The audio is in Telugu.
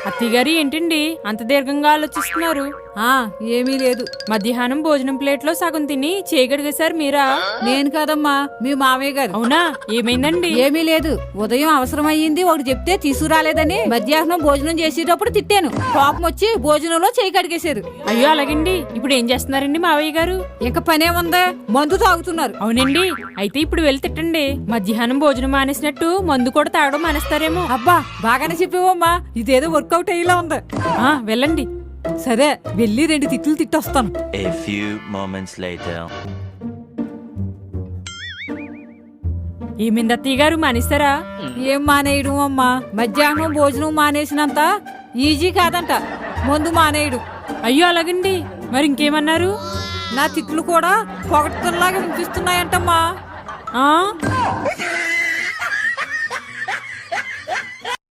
అత్తయ్యగారు ఏంటండి అంత దీర్ఘంగా ఆలోచిస్తున్నారు? ఏమీ లేదు. మధ్యాహ్నం భోజనం ప్లేట్లో సగం తిని చేయగడిగేశారు మీరా? నేను కాదమ్మా, మీ మామయ్య గారు. అవునా? ఏమైందండి? ఏమీ లేదు. ఉదయం అవసరం అయ్యింది, ఒకటి చెప్తే తీసుకురాలేదని మధ్యాహ్నం భోజనం చేసేటప్పుడు తిట్టాను. కోపం వచ్చి భోజనంలో చేయి కడిగేశారు. అయ్యో అలాగండి. ఇప్పుడు ఏం చేస్తున్నారండి మావయ్య గారు? ఇక పనేముందా, మందు తాగుతున్నారు. అవునండి. అయితే ఇప్పుడు వెళ్ళి తిట్టండి. మధ్యాహ్నం భోజనం మానేసినట్టు మందు కూడా తాగడం మానేస్తారేమో. అబ్బా బాగానే చెప్పేవమ్మా, ఇదేదో వర్కౌట్ అయ్యేలా ఉంది. వెళ్ళండి. సరే, వెళ్ళి 2 తిట్లు తిట్టొస్తాను. A few moments later. ఏమైంది అత్తయ్య గారు, మానేస్తారా? ఏం మానేయడం అమ్మా, మధ్యాహ్నం భోజనం మానేసినంత ఈజీ కాదంట మందు మానేయడం. అయ్యో అలాగండి. మరి ఇంకేమన్నారు? నా తిట్లు కూడా పొగట్టులాగా వినిపిస్తున్నాయంటమ్మా.